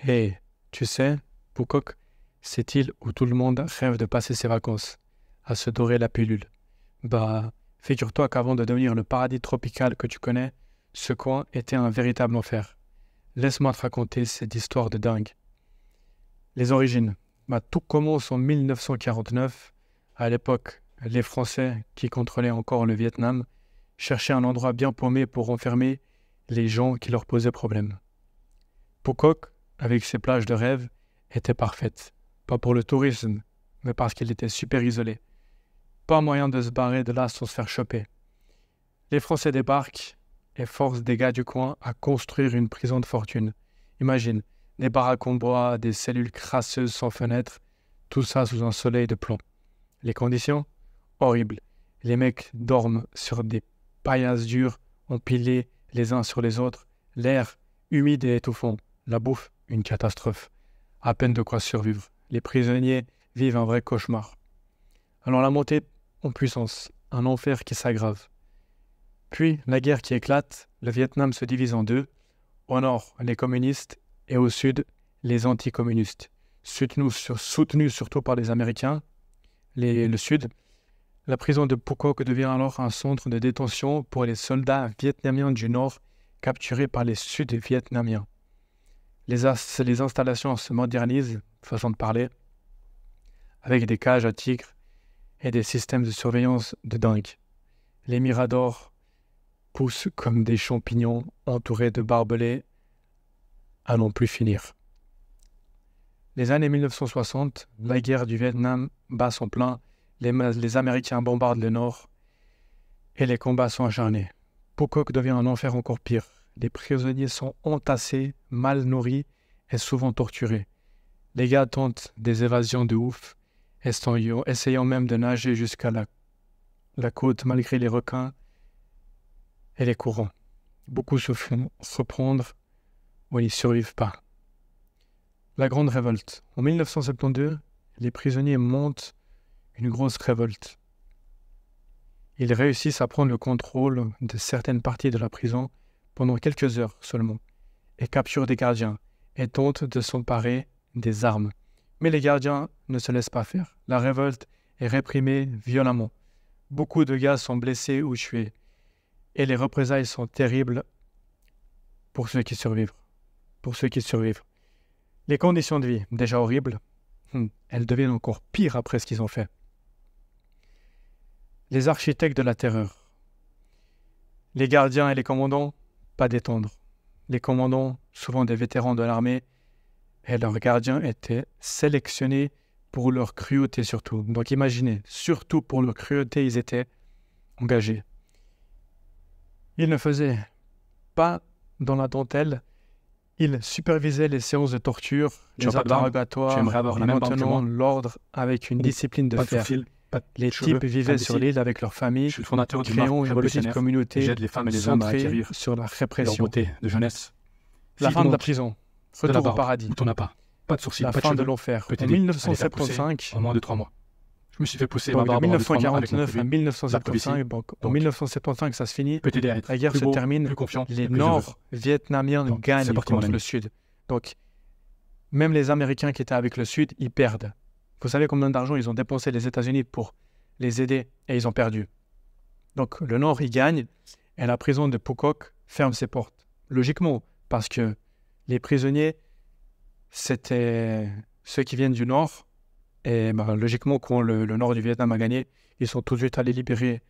Et tu sais, Bangkok, cette île où tout le monde rêve de passer ses vacances, à se dorer la pilule. Bah, figure-toi qu'avant de devenir le paradis tropical que tu connais, ce coin était un véritable enfer. Laisse-moi te raconter cette histoire de dingue. Les origines. Bah, tout commence en 1949. À l'époque, les Français, qui contrôlaient encore le Vietnam, cherchaient un endroit bien paumé pour enfermer les gens qui leur posaient problème. Phuoc, avec ses plages de rêve, était parfaite. Pas pour le tourisme, mais parce qu'elle était super isolée. Pas moyen de se barrer de là sans se faire choper. Les Français débarquent et forcent des gars du coin à construire une prison de fortune. Imagine, des baraques en bois, des cellules crasseuses sans fenêtres, tout ça sous un soleil de plomb. Les conditions? Horribles. Les mecs dorment sur des paillasses dures, empilées les uns sur les autres. L'air humide et étouffant. La bouffe, une catastrophe. À peine de quoi survivre. Les prisonniers vivent un vrai cauchemar. Alors la montée en puissance, un enfer qui s'aggrave. Puis la guerre qui éclate, le Vietnam se divise en deux. Au nord, les communistes et au sud, les anticommunistes. Soutenus surtout par les Américains, le sud. La prison de Phuoc devient alors un centre de détention pour les soldats vietnamiens du nord capturés par les sud-vietnamiens. Les installations se modernisent, façon de parler, avec des cages à tigres et des systèmes de surveillance de dingue. Les miradors poussent comme des champignons entourés de barbelés à n'en plus finir. Les années 1960, la guerre du Vietnam bat son plein, les Américains bombardent le nord et les combats sont acharnés. Phuoc devient un enfer encore pire. Les prisonniers sont entassés, mal nourris et souvent torturés. Les gars tentent des évasions de ouf, essayant même de nager jusqu'à la côte malgré les requins et les courants. Beaucoup se font reprendre ou ils ne survivent pas. La Grande Révolte. En 1972, les prisonniers montent une grosse révolte. Ils réussissent à prendre le contrôle de certaines parties de la prison pendant quelques heures seulement, et capturent des gardiens, et tentent de s'emparer des armes. Mais les gardiens ne se laissent pas faire. La révolte est réprimée violemment. Beaucoup de gars sont blessés ou tués, et les représailles sont terribles pour ceux qui survivent. Les conditions de vie, déjà horribles, elles deviennent encore pires après ce qu'ils ont fait. Les architectes de la terreur. Les gardiens et les commandants, pas détendre. Les commandants, souvent des vétérans de l'armée, et leurs gardiens étaient sélectionnés pour leur cruauté surtout. Donc imaginez, surtout pour leur cruauté, ils étaient engagés. Ils ne faisaient pas dans la dentelle, ils supervisaient les séances de torture, les interrogatoires, et maintenant l'ordre avec une discipline de fer. Les types vivaient sur l'île avec leur famille, créant une petite communauté centrée sur la répression. De jeunesse. La fin de la prison, retour au paradis, Pas de sourcils, la pas de fin de cheveux. l'enfer. En Allez, 1975, En moins de 3 mois. Je me suis fait pousser donc ma de barbe en moins de 3 mois avec mon 1949 à privé. 1975, donc en 1975 ça se finit, Peut-aider à être la guerre plus se beau, termine, plus confiant, les et plus heureux. Nord-Vietnamiens Donc, gagnent c'est parti, mon contre ami. le Sud. Donc, même les Américains qui étaient avec le Sud, ils perdent. Vous savez combien d'argent ils ont dépensé les États-Unis pour les aider et ils ont perdu. Donc, le Nord, il gagne et la prison de Phuoc ferme ses portes. Logiquement, parce que les prisonniers, c'était ceux qui viennent du Nord. Et logiquement, quand le Nord du Vietnam a gagné, ils sont tout de suite allés libérer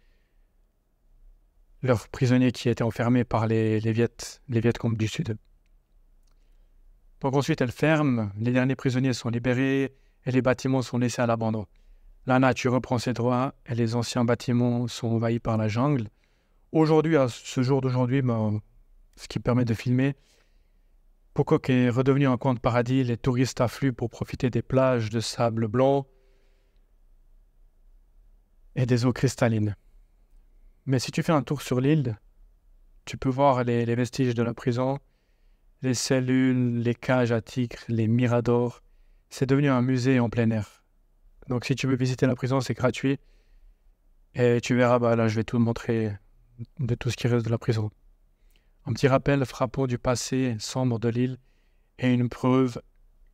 leurs prisonniers qui étaient enfermés par les Vietcong du Sud. Donc ensuite, elle ferme, les derniers prisonniers sont libérés et les bâtiments sont laissés à l'abandon. La nature reprend ses droits et les anciens bâtiments sont envahis par la jungle. Aujourd'hui, à ce jour d'aujourd'hui, ce qui permet de filmer, Phuoc est redevenu un coin de paradis. Les touristes affluent pour profiter des plages de sable blanc et des eaux cristallines. Mais si tu fais un tour sur l'île, tu peux voir les vestiges de la prison, les cellules, les cages à tigres, les miradors. C'est devenu un musée en plein air. Donc si tu veux visiter la prison, c'est gratuit. Et tu verras, là je vais tout montrer de tout ce qui reste de la prison. Un petit rappel frappant du passé sombre de l'île et une preuve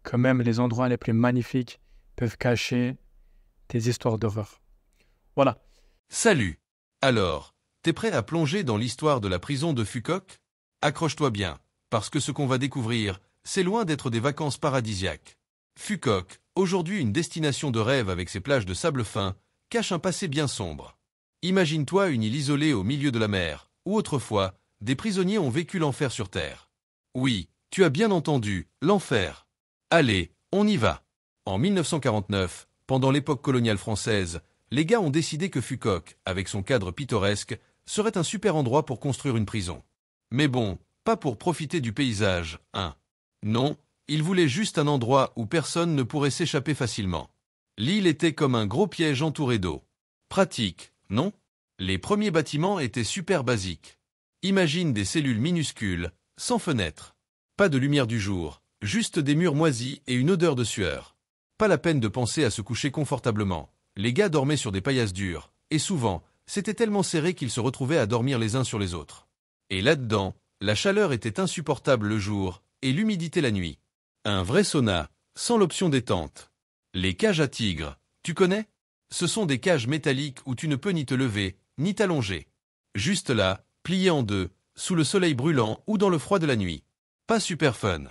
que même les endroits les plus magnifiques peuvent cacher des histoires d'horreur. Voilà. Salut! Alors, t'es prêt à plonger dans l'histoire de la prison de Fucock? Accroche-toi bien, parce que ce qu'on va découvrir, c'est loin d'être des vacances paradisiaques. Fucock, aujourd'hui une destination de rêve avec ses plages de sable fin, cache un passé bien sombre. Imagine-toi une île isolée au milieu de la mer, où autrefois, des prisonniers ont vécu l'enfer sur Terre. Oui, tu as bien entendu, l'enfer. Allez, on y va. En 1949, pendant l'époque coloniale française, les gars ont décidé que Fucock, avec son cadre pittoresque, serait un super endroit pour construire une prison. Mais bon, pas pour profiter du paysage, hein. Non, ils voulaient juste un endroit où personne ne pourrait s'échapper facilement. L'île était comme un gros piège entouré d'eau. Pratique, non? Les premiers bâtiments étaient super basiques. Imagine des cellules minuscules, sans fenêtres. Pas de lumière du jour, juste des murs moisis et une odeur de sueur. Pas la peine de penser à se coucher confortablement. Les gars dormaient sur des paillasses dures, et souvent, c'était tellement serré qu'ils se retrouvaient à dormir les uns sur les autres. Et là-dedans, la chaleur était insupportable le jour, et l'humidité la nuit. Un vrai sauna, sans l'option détente. Les cages à tigres, tu connais? Ce sont des cages métalliques où tu ne peux ni te lever, ni t'allonger. Juste là, plié en deux, sous le soleil brûlant ou dans le froid de la nuit. Pas super fun.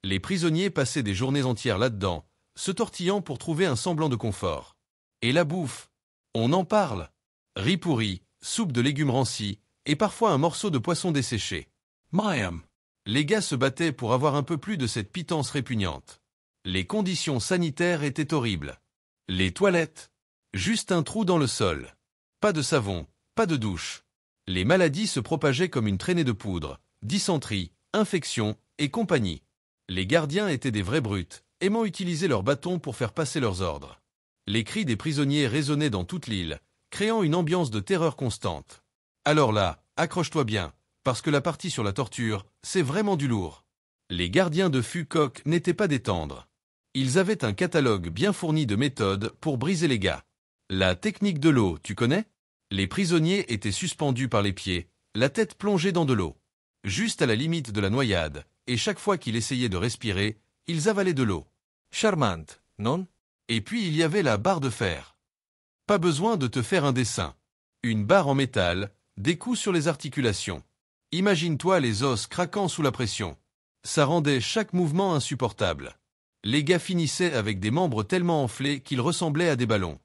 Les prisonniers passaient des journées entières là-dedans, se tortillant pour trouver un semblant de confort. Et la bouffe, on en parle. Riz pourri, soupe de légumes rancis, et parfois un morceau de poisson desséché. Miam. Les gars se battaient pour avoir un peu plus de cette pitance répugnante. Les conditions sanitaires étaient horribles. Les toilettes, juste un trou dans le sol. Pas de savon, pas de douche. Les maladies se propageaient comme une traînée de poudre, dysenterie, infection et compagnie. Les gardiens étaient des vrais brutes, aimant utiliser leurs bâtons pour faire passer leurs ordres. Les cris des prisonniers résonnaient dans toute l'île, créant une ambiance de terreur constante. Alors là, accroche-toi bien, parce que la partie sur la torture, c'est vraiment du lourd. Les gardiens de Fucock n'étaient pas des tendres. Ils avaient un catalogue bien fourni de méthodes pour briser les gars. La technique de l'eau, tu connais? Les prisonniers étaient suspendus par les pieds, la tête plongée dans de l'eau. Juste à la limite de la noyade, et chaque fois qu'ils essayaient de respirer, ils avalaient de l'eau. Charmante, non? Et puis il y avait la barre de fer. Pas besoin de te faire un dessin. Une barre en métal, des coups sur les articulations. Imagine-toi les os craquant sous la pression. Ça rendait chaque mouvement insupportable. Les gars finissaient avec des membres tellement enflés qu'ils ressemblaient à des ballons.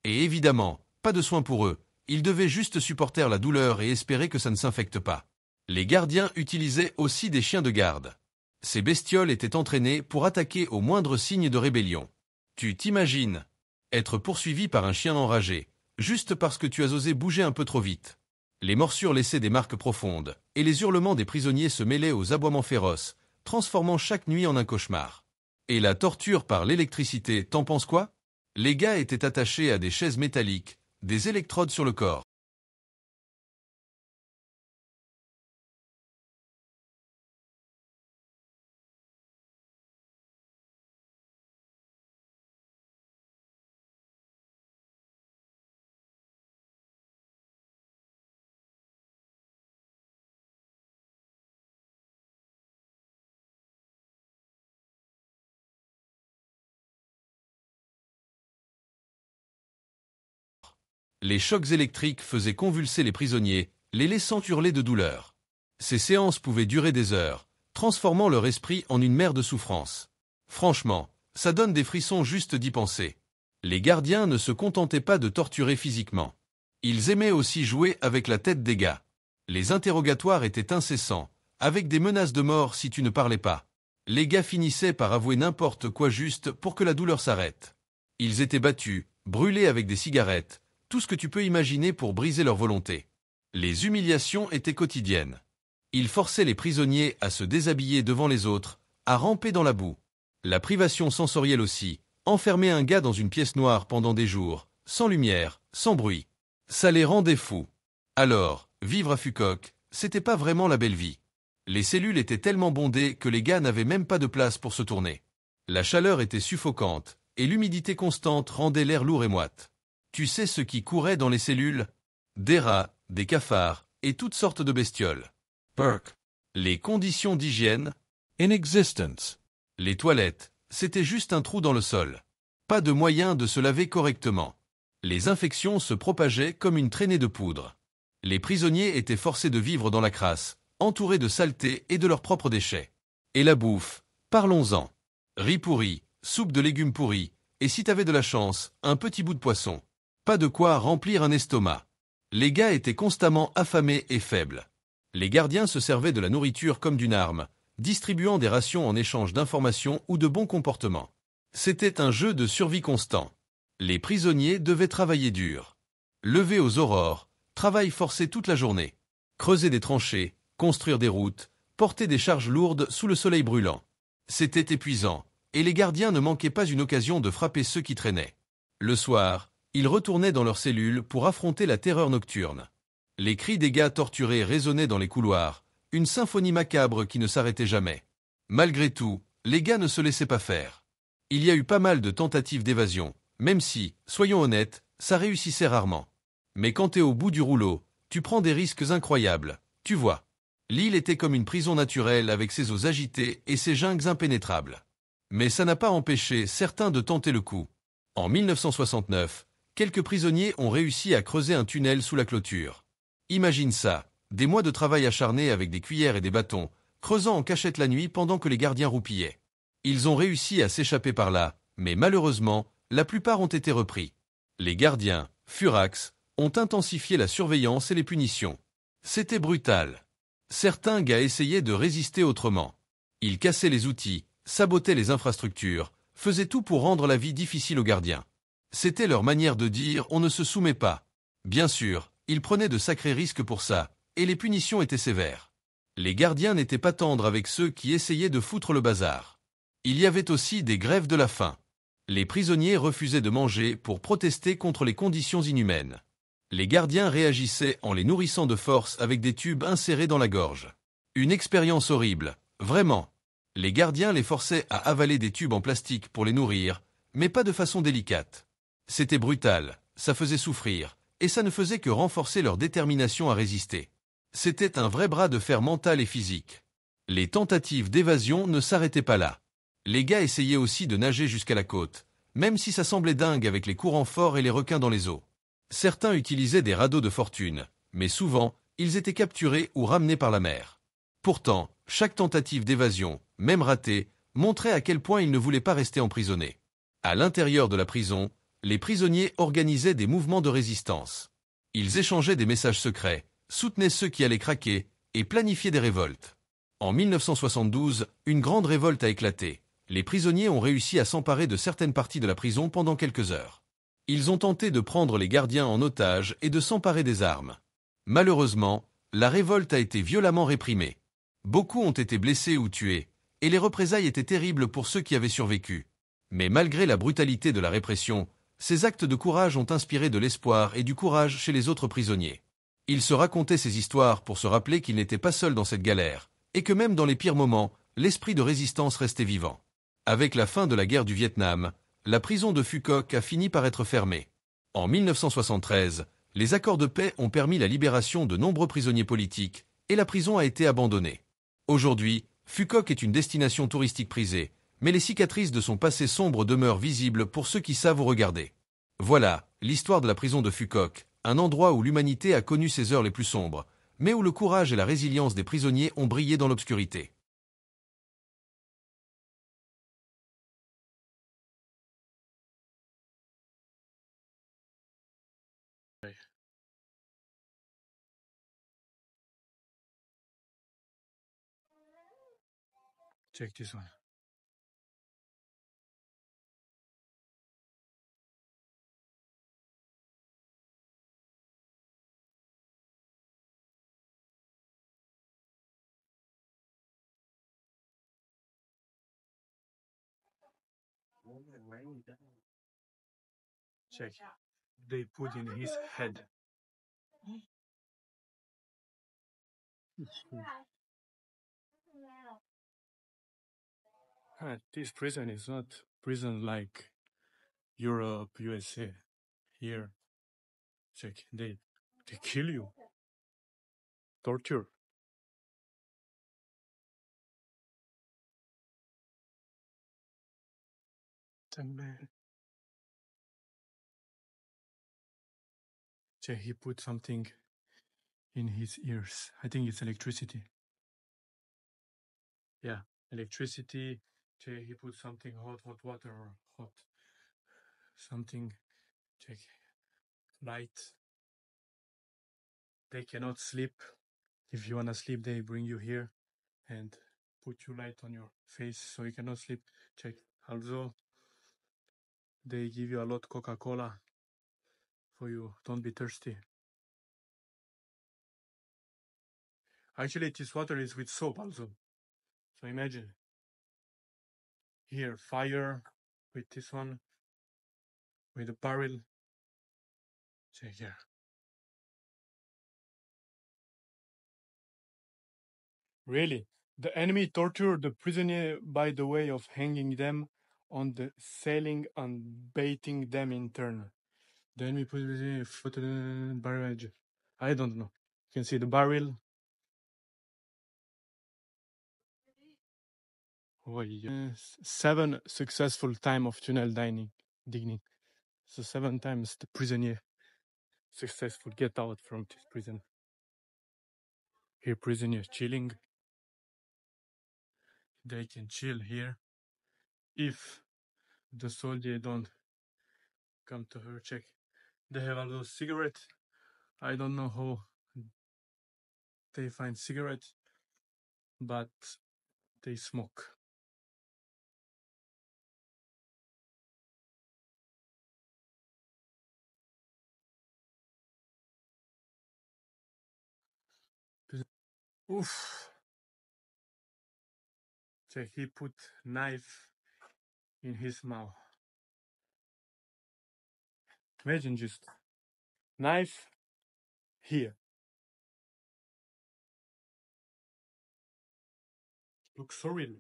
Et évidemment, pas de soin pour eux, ils devaient juste supporter la douleur et espérer que ça ne s'infecte pas. Les gardiens utilisaient aussi des chiens de garde. Ces bestioles étaient entraînées pour attaquer au moindre signe de rébellion. Tu t'imagines être poursuivi par un chien enragé, juste parce que tu as osé bouger un peu trop vite. Les morsures laissaient des marques profondes, et les hurlements des prisonniers se mêlaient aux aboiements féroces, transformant chaque nuit en un cauchemar. Et la torture par l'électricité, t'en penses quoi? Les gars étaient attachés à des chaises métalliques, des électrodes sur le corps. Les chocs électriques faisaient convulser les prisonniers, les laissant hurler de douleur. Ces séances pouvaient durer des heures, transformant leur esprit en une mer de souffrance. Franchement, ça donne des frissons juste d'y penser. Les gardiens ne se contentaient pas de torturer physiquement. Ils aimaient aussi jouer avec la tête des gars. Les interrogatoires étaient incessants, avec des menaces de mort si tu ne parlais pas. Les gars finissaient par avouer n'importe quoi juste pour que la douleur s'arrête. Ils étaient battus, brûlés avec des cigarettes, tout ce que tu peux imaginer pour briser leur volonté. Les humiliations étaient quotidiennes. Ils forçaient les prisonniers à se déshabiller devant les autres, à ramper dans la boue. La privation sensorielle aussi, enfermer un gars dans une pièce noire pendant des jours, sans lumière, sans bruit. Ça les rendait fous. Alors, vivre à Fucock, c'était pas vraiment la belle vie. Les cellules étaient tellement bondées que les gars n'avaient même pas de place pour se tourner. La chaleur était suffocante, et l'humidité constante rendait l'air lourd et moite. Tu sais ce qui courait dans les cellules? Des rats, des cafards, et toutes sortes de bestioles. Burke. Les conditions d'hygiène? Inexistence. Les toilettes, c'était juste un trou dans le sol. Pas de moyen de se laver correctement. Les infections se propageaient comme une traînée de poudre. Les prisonniers étaient forcés de vivre dans la crasse, entourés de saleté et de leurs propres déchets. Et la bouffe, parlons-en. Riz pourri, soupe de légumes pourris, et si t'avais de la chance, un petit bout de poisson. Pas de quoi remplir un estomac. Les gars étaient constamment affamés et faibles. Les gardiens se servaient de la nourriture comme d'une arme, distribuant des rations en échange d'informations ou de bons comportements. C'était un jeu de survie constant. Les prisonniers devaient travailler dur. Lever aux aurores, travail forcé toute la journée. Creuser des tranchées, construire des routes, porter des charges lourdes sous le soleil brûlant. C'était épuisant, et les gardiens ne manquaient pas une occasion de frapper ceux qui traînaient. Le soir, ils retournaient dans leurs cellules pour affronter la terreur nocturne. Les cris des gars torturés résonnaient dans les couloirs, une symphonie macabre qui ne s'arrêtait jamais. Malgré tout, les gars ne se laissaient pas faire. Il y a eu pas mal de tentatives d'évasion, même si, soyons honnêtes, ça réussissait rarement. Mais quand t'es au bout du rouleau, tu prends des risques incroyables, tu vois. L'île était comme une prison naturelle avec ses eaux agitées et ses jungles impénétrables. Mais ça n'a pas empêché certains de tenter le coup. En 1969, quelques prisonniers ont réussi à creuser un tunnel sous la clôture. Imagine ça, des mois de travail acharné avec des cuillères et des bâtons, creusant en cachette la nuit pendant que les gardiens roupillaient. Ils ont réussi à s'échapper par là, mais malheureusement, la plupart ont été repris. Les gardiens, furax, ont intensifié la surveillance et les punitions. C'était brutal. Certains gars essayaient de résister autrement. Ils cassaient les outils, sabotaient les infrastructures, faisaient tout pour rendre la vie difficile aux gardiens. C'était leur manière de dire « on ne se soumet pas ». Bien sûr, ils prenaient de sacrés risques pour ça, et les punitions étaient sévères. Les gardiens n'étaient pas tendres avec ceux qui essayaient de foutre le bazar. Il y avait aussi des grèves de la faim. Les prisonniers refusaient de manger pour protester contre les conditions inhumaines. Les gardiens réagissaient en les nourrissant de force avec des tubes insérés dans la gorge. Une expérience horrible, vraiment. Les gardiens les forçaient à avaler des tubes en plastique pour les nourrir, mais pas de façon délicate. C'était brutal, ça faisait souffrir, et ça ne faisait que renforcer leur détermination à résister. C'était un vrai bras de fer mental et physique. Les tentatives d'évasion ne s'arrêtaient pas là. Les gars essayaient aussi de nager jusqu'à la côte, même si ça semblait dingue avec les courants forts et les requins dans les eaux. Certains utilisaient des radeaux de fortune, mais souvent, ils étaient capturés ou ramenés par la mer. Pourtant, chaque tentative d'évasion, même ratée, montrait à quel point ils ne voulaient pas rester emprisonnés. À l'intérieur de la prison, les prisonniers organisaient des mouvements de résistance. Ils échangeaient des messages secrets, soutenaient ceux qui allaient craquer et planifiaient des révoltes. En 1972, une grande révolte a éclaté. Les prisonniers ont réussi à s'emparer de certaines parties de la prison pendant quelques heures. Ils ont tenté de prendre les gardiens en otage et de s'emparer des armes. Malheureusement, la révolte a été violemment réprimée. Beaucoup ont été blessés ou tués, et les représailles étaient terribles pour ceux qui avaient survécu. Mais malgré la brutalité de la répression, ces actes de courage ont inspiré de l'espoir et du courage chez les autres prisonniers. Ils se racontaient ces histoires pour se rappeler qu'ils n'étaient pas seuls dans cette galère, et que même dans les pires moments, l'esprit de résistance restait vivant. Avec la fin de la guerre du Vietnam, la prison de Phu Quoc a fini par être fermée. En 1973, les accords de paix ont permis la libération de nombreux prisonniers politiques, et la prison a été abandonnée. Aujourd'hui, Phu Quoc est une destination touristique prisée, mais les cicatrices de son passé sombre demeurent visibles pour ceux qui savent où regarder. Voilà, l'histoire de la prison de Phu Quoc, un endroit où l'humanité a connu ses heures les plus sombres, mais où le courage et la résilience des prisonniers ont brillé dans l'obscurité. Check this one. Check. They put in his head. This prison is not prison like Europe, USA. Here, check. They kill you. Torture. He put something in his ears. I think it's electricity. Yeah, electricity. He put something hot water or hot something. Check light. They cannot sleep. If you wanna sleep, they bring you here and put you light on your face so you cannot sleep. Check. Also, they give you a lot Coca-Cola for you. Don't be thirsty. Actually, this water is with soap also. So imagine here fire with this one with a barrel. Check here. Really, the enemy tortured the prisoner by the way of hanging them on the ceiling and baiting them in turn. The enemy put a foot in the barrel. I don't know. You can see the barrel. Oh, yes. 7 successful time of tunnel digging. So 7 times the prisoner successful get out from this prison. Here prisoners chilling. They can chill here if the soldier don't come to her. Check. They have a little cigarette. I don't know how they find cigarette, but they smoke. Oof. Check. He put knife in his mouth. Imagine just knife here. Looks so real.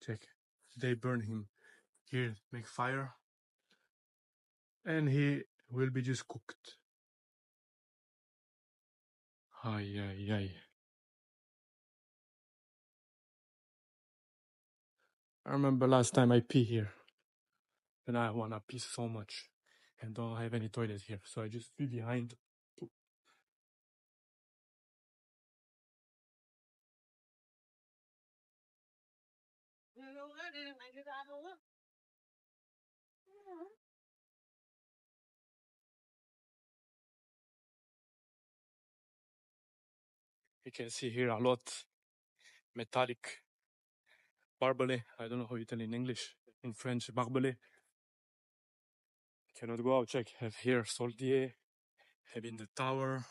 Check. They burn him. Here, make fire. And he will be just cooked. Ay, ay, ay. I remember last time I pee here. And I wanna pee so much. And don't have any toilet here. So I just pee behind. You can see here a lot metallic barbelé. I don't know how you tell in English. In French, barbelé. Cannot go out. Check. Have here soldier. Have in the tower.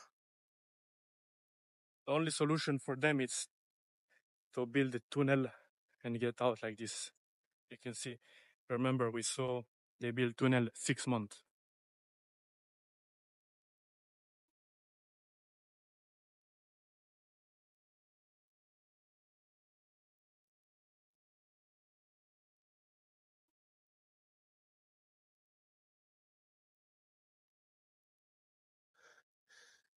The only solution for them is to build a tunnel and get out like this. You can see. Remember, we saw they built tunnel 6 months.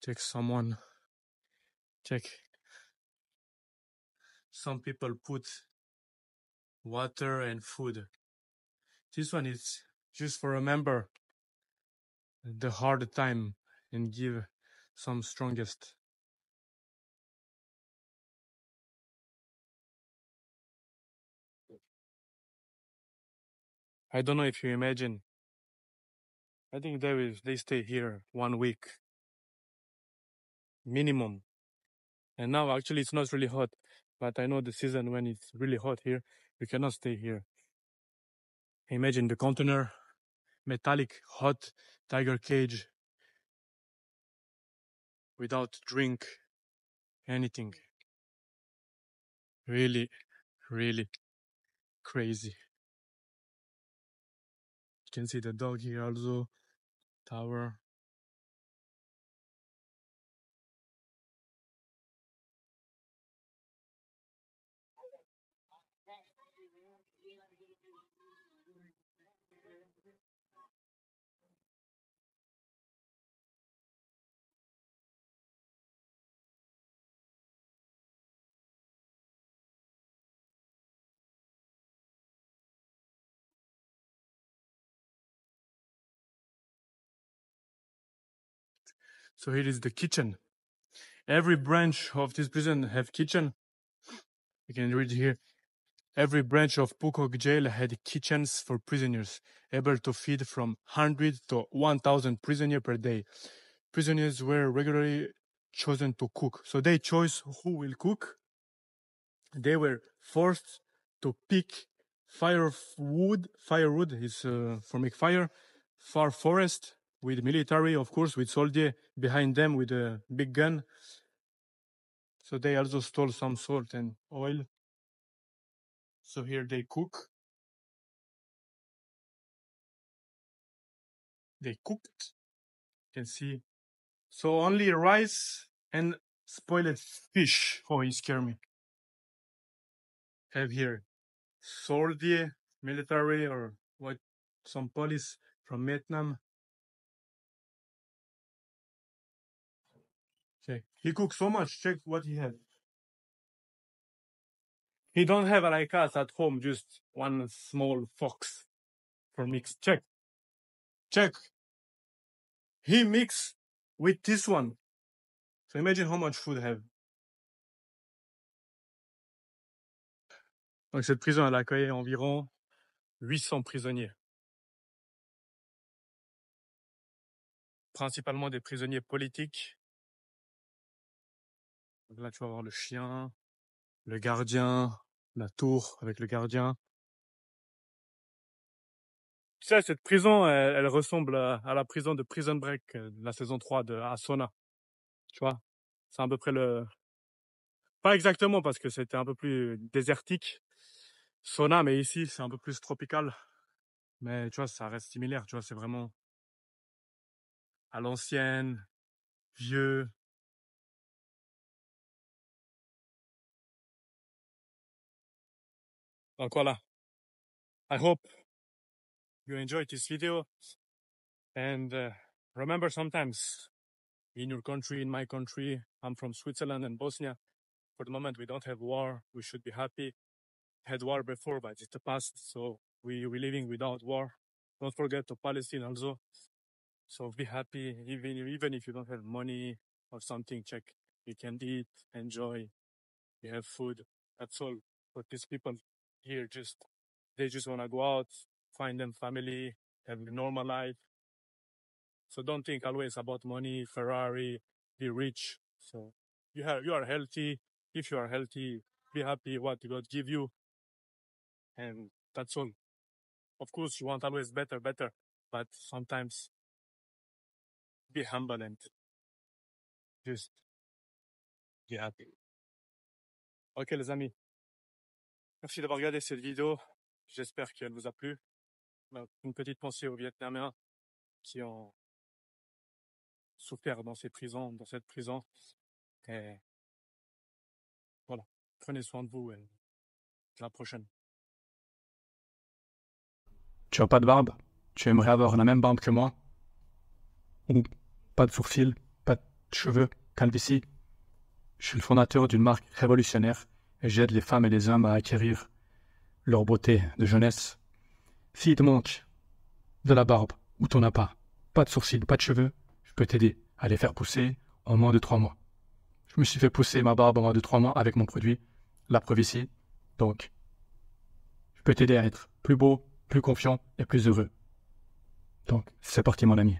Check someone. Check. Some people put water and food. This one is just for remember the hard time and give some strongest. I don't know if you imagine. I think they stay here 1 week minimum. And now actually it's not really hot, but I know the season when it's really hot here, you cannot stay here. Imagine the container, metallic, hot tiger cage without drink, anything. Really, really crazy. You can see the dog here also, tower. So here is the kitchen. Every branch of this prison have kitchen. You can read here. Every branch of Phuket jail had kitchens for prisoners, able to feed from 100 to 1,000 prisoners per day. Prisoners were regularly chosen to cook. So they chose who will cook. They were forced to pick firewood. Firewood is for make fire. Far forest with military, of course, with soldier behind them with a big gun. So they also stole some salt and oil. So here they cook. They cooked. You can see. So only rice and spoiled fish. Oh, he scared me. Have here soldier, military, or what? Some police from Vietnam. Okay. He cooks so much. Check what he had. He don't have like us at home, just one small fox for mix. Check. Check. He mix with this one. So imagine how much food I have. Donc cette prison, elle accueille environ 800 prisonniers. Principalement des prisonniers politiques. Donc là, tu vas voir le chien, le gardien, la tour avec le gardien. Tu sais, cette prison, elle ressemble à la prison de Prison Break, la saison 3 de Asona. Tu vois, c'est à peu près le... Pas exactement, parce que c'était un peu plus désertique. Sona, mais ici, c'est un peu plus tropical. Mais tu vois, ça reste similaire. Tu vois, c'est vraiment à l'ancienne, vieux. Donc voilà. I hope you enjoyed this video. And remember, sometimes in your country, in my country, I'm from Switzerland and Bosnia. For the moment, we don't have war. We should be happy. Had war before, but it's the past. So we're living without war. Don't forget to Palestine also. So be happy, even if you don't have money or something. Check. You can eat, enjoy. You have food. That's all. But these people here they just want to go out, find them family, have a normal life. So don't think always about money, Ferrari, be rich. So you are healthy. If you are healthy, be happy what God give you. And that's all. Of course, you want always better, but sometimes be humble and just be happy. Ok les amis, merci d'avoir regardé cette vidéo. J'espère qu'elle vous a plu. Une petite pensée aux Vietnamiens qui ont souffert dans cette prison. Et voilà, prenez soin de vous et à la prochaine. Tu as pas de barbe? Tu aimerais avoir la même barbe que moi? Ou pas de sourcils, pas de cheveux, calvitie? Je suis le fondateur d'une marque révolutionnaire et j'aide les femmes et les hommes à acquérir leur beauté de jeunesse. S'il te manque de la barbe ou t'en as pas de sourcils, pas de cheveux, je peux t'aider à les faire pousser en moins de 3 mois. Je me suis fait pousser ma barbe en moins de 3 mois avec mon produit, la preuve ici. Donc, je peux t'aider à être plus beau, plus confiant et plus heureux. Donc, c'est parti mon ami.